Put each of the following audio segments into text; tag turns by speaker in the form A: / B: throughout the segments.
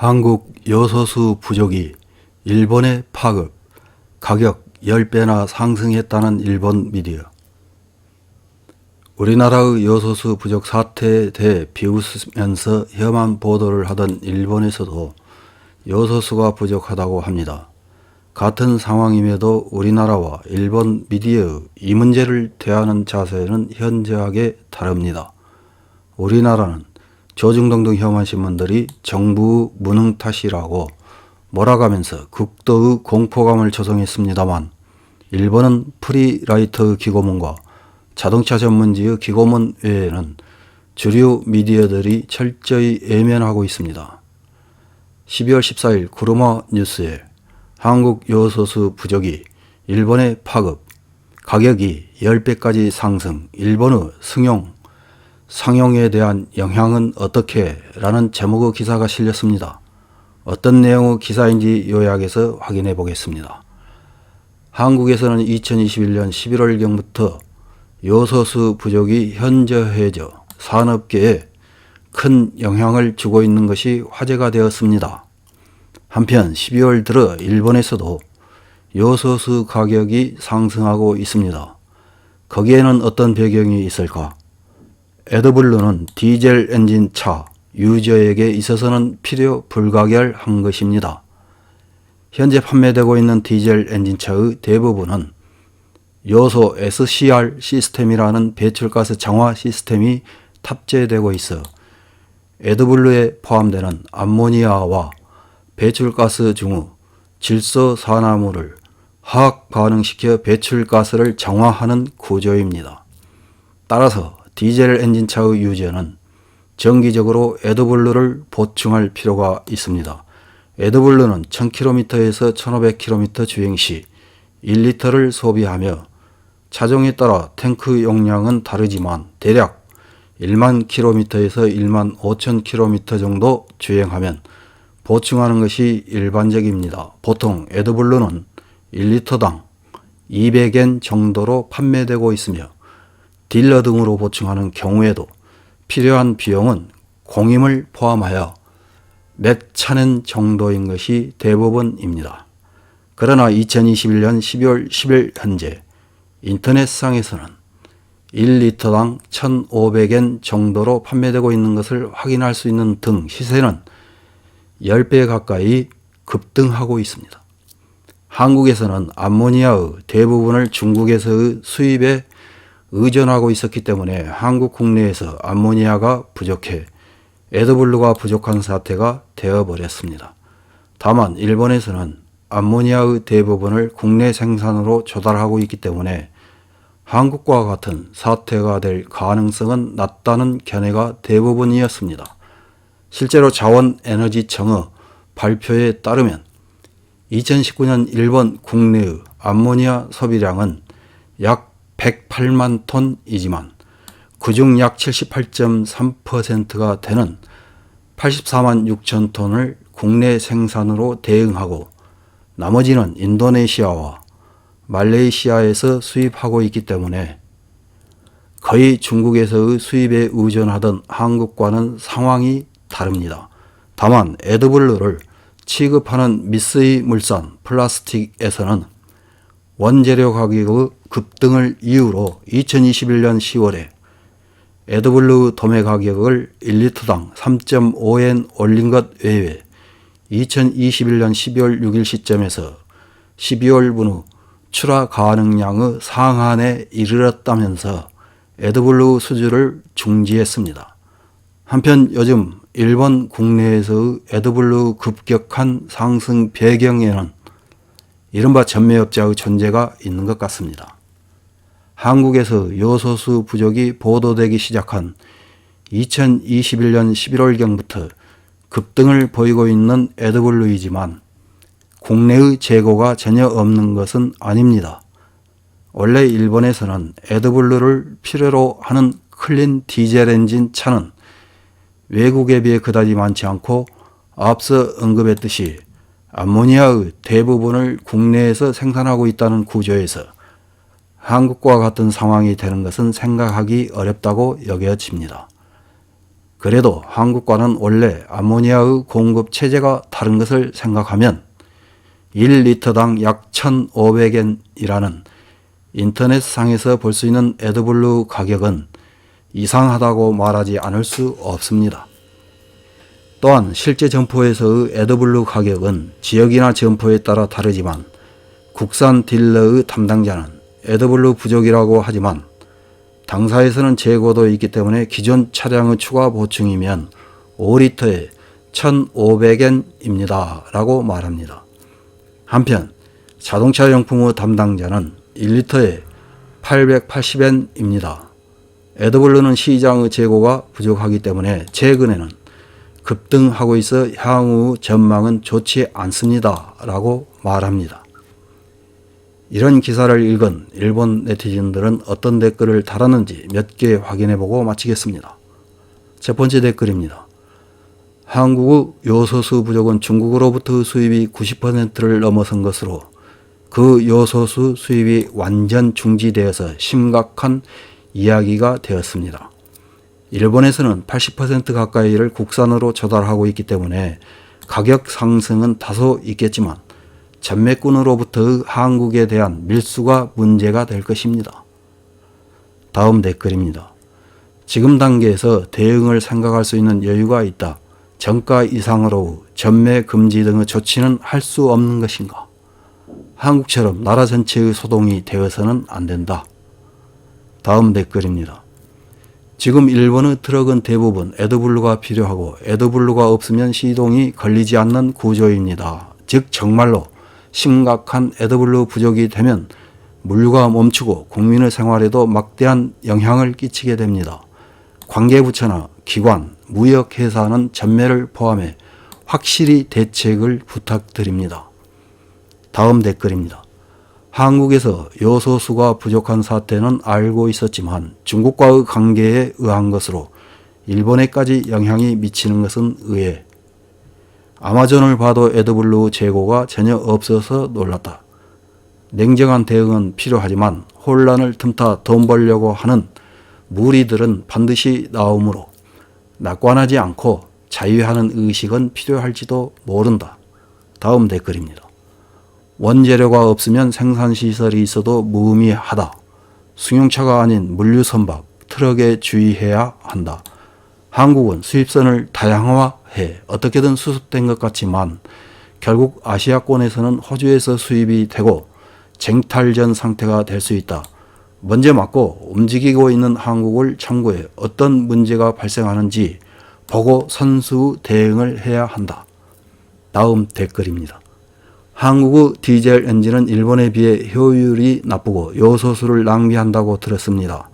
A: 한국 요소수 부족이 일본에 파급, 가격 10배나 상승했다는 일본 미디어. 우리나라의 요소수 부족 사태에 대해 비웃으면서 혐한 보도를 하던 일본에서도 요소수가 부족하다고 합니다. 같은 상황임에도 우리나라와 일본 미디어의 이 문제를 대하는 자세는 현저하게 다릅니다. 우리나라는 조중동등 혐한 신문들이 정부의 무능 탓이라고 몰아가면서 극도의 공포감을 조성했습니다만, 일본은 프리라이터의 기고문과 자동차 전문지의 기고문 외에는 주류 미디어들이 철저히 외면하고 있습니다. 12월 14일 구루마 뉴스에 한국 요소수 부족이 일본에 파급, 가격이 10배까지 상승, 일본의 상용에 대한 영향은 어떻게? 라는 제목의 기사가 실렸습니다. 어떤 내용의 기사인지 요약해서 확인해 보겠습니다. 한국에서는 2021년 11월경부터 요소수 부족이 현저해져 산업계에 큰 영향을 주고 있는 것이 화제가 되었습니다. 한편 12월 들어 일본에서도 요소수 가격이 상승하고 있습니다. 거기에는 어떤 배경이 있을까? 에드블루는 디젤 엔진 차 유저에게 있어서는 필요 불가결한 것입니다. 현재 판매되고 있는 디젤 엔진차의 대부분은 요소 SCR 시스템이라는 배출가스 정화 시스템이 탑재되고 있어 에드블루에 포함되는 암모니아와 배출가스 중의 질소산화물을 화학 반응시켜 배출가스를 정화하는 구조입니다. 따라서 디젤 엔진차의 유저는 정기적으로 에드블루를 보충할 필요가 있습니다. 에드블루는 1000km에서 1500km 주행 시 1리터를 소비하며 차종에 따라 탱크 용량은 다르지만 대략 1만 km에서 1만 5천 km 정도 주행하면 보충하는 것이 일반적입니다. 보통 에드블루는 1리터당 200엔 정도로 판매되고 있으며 딜러 등으로 보충하는 경우에도 필요한 비용은 공임을 포함하여 몇 천엔 정도인 것이 대부분입니다. 그러나 2021년 12월 10일 현재 인터넷상에서는 1리터당 1,500엔 정도로 판매되고 있는 것을 확인할 수 있는 등 시세는 10배 가까이 급등하고 있습니다. 한국에서는 암모니아의 대부분을 중국에서의 수입에 의존하고 있었기 때문에 한국 국내에서 암모니아가 부족해 에드블루가 부족한 사태가 되어버렸습니다. 다만 일본에서는 암모니아의 대부분을 국내 생산으로 조달하고 있기 때문에 한국과 같은 사태가 될 가능성은 낮다는 견해가 대부분이었습니다. 실제로 자원에너지청의 발표에 따르면 2019년 일본 국내의 암모니아 소비량은 약 108만 톤이지만 그중 약 78.3%가 되는 84만 6천 톤을 국내 생산으로 대응하고 나머지는 인도네시아와 말레이시아에서 수입하고 있기 때문에 거의 중국에서의 수입에 의존하던 한국과는 상황이 다릅니다. 다만 에드블루를 취급하는 미쓰이 물산 플라스틱에서는 원재료 가격의 급등을 이유로 2021년 10월에 에드블루 도매 가격을 1리터당 3.5엔 올린 것 외에 2021년 12월 6일 시점에서 12월분 출하 가능량의 상한에 이르렀다면서 에드블루 수주를 중지했습니다. 한편 요즘 일본 국내에서의 에드블루 급격한 상승 배경에는 이른바 전매업자의 존재가 있는 것 같습니다. 한국에서 요소수 부족이 보도되기 시작한 2021년 11월경부터 급등을 보이고 있는 에드블루이지만 국내의 재고가 전혀 없는 것은 아닙니다. 원래 일본에서는 에드블루를 필요로 하는 클린 디젤 엔진 차는 외국에 비해 그다지 많지 않고 앞서 언급했듯이 암모니아의 대부분을 국내에서 생산하고 있다는 구조에서 한국과 같은 상황이 되는 것은 생각하기 어렵다고 여겨집니다. 그래도 한국과는 원래 아모니아의 공급 체제가 다른 것을 생각하면 1리터당 약 1,500엔이라는 인터넷상에서 볼 수 있는 에드블루 가격은 이상하다고 말하지 않을 수 없습니다. 또한 실제 점포에서의 에드블루 가격은 지역이나 점포에 따라 다르지만 국산 딜러의 담당자는 에드블루 부족이라고 하지만 당사에서는 재고도 있기 때문에 기존 차량의 추가 보충이면 5리터에 1,500엔입니다 라고 말합니다. 한편 자동차 용품의 담당자는 1리터에 880엔입니다. 에드블루는 시장의 재고가 부족하기 때문에 최근에는 급등하고 있어 향후 전망은 좋지 않습니다 라고 말합니다. 이런 기사를 읽은 일본 네티즌들은 어떤 댓글을 달았는지 몇 개 확인해보고 마치겠습니다. 첫 번째 댓글입니다. 한국의 요소수 부족은 중국으로부터 수입이 90%를 넘어선 것으로 그 요소수 수입이 완전 중지되어서 심각한 이야기가 되었습니다. 일본에서는 80% 가까이를 국산으로 조달하고 있기 때문에 가격 상승은 다소 있겠지만 전매꾼으로부터 한국에 대한 밀수가 문제가 될 것입니다. 다음 댓글입니다. 지금 단계에서 대응을 생각할 수 있는 여유가 있다. 정가 이상으로 전매 금지 등의 조치는 할 수 없는 것인가? 한국처럼 나라 전체의 소동이 되어서는 안 된다. 다음 댓글입니다. 지금 일본의 트럭은 대부분 에드블루가 필요하고 에드블루가 없으면 시동이 걸리지 않는 구조입니다. 즉 정말로 심각한 에드블루 부족이 되면 물류가 멈추고 국민의 생활에도 막대한 영향을 끼치게 됩니다. 관계부처나 기관, 무역회사는 전매를 포함해 확실히 대책을 부탁드립니다. 다음 댓글입니다. 한국에서 요소수가 부족한 사태는 알고 있었지만 중국과의 관계에 의한 것으로 일본에까지 영향이 미치는 것은 의외. 아마존을 봐도 에드블루 재고가 전혀 없어서 놀랐다. 냉정한 대응은 필요하지만 혼란을 틈타 돈 벌려고 하는 무리들은 반드시 나오므로 낙관하지 않고 자유하는 의식은 필요할지도 모른다. 다음 댓글입니다. 원재료가 없으면 생산시설이 있어도 무의미하다. 승용차가 아닌 물류선박, 트럭에 주의해야 한다. 한국은 수입선을 다양화해 어떻게든 수습된 것 같지만 결국 아시아권에서는 호주에서 수입이 되고 쟁탈전 상태가 될 수 있다. 먼저 맞고 움직이고 있는 한국을 참고해 어떤 문제가 발생하는지 보고 선수 대응을 해야 한다. 다음 댓글입니다. 한국의 디젤 엔진은 일본에 비해 효율이 나쁘고 요소수를 낭비한다고 들었습니다.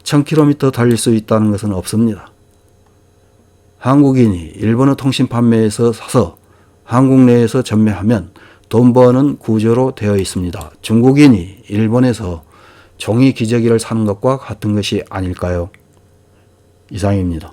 A: 1000km 달릴 수 있다는 것은 없습니다. 한국인이 일본의 통신 판매에서 사서 한국 내에서 전매하면 돈 버는 구조로 되어 있습니다. 중국인이 일본에서 종이 기저귀를 사는 것과 같은 것이 아닐까요? 이상입니다.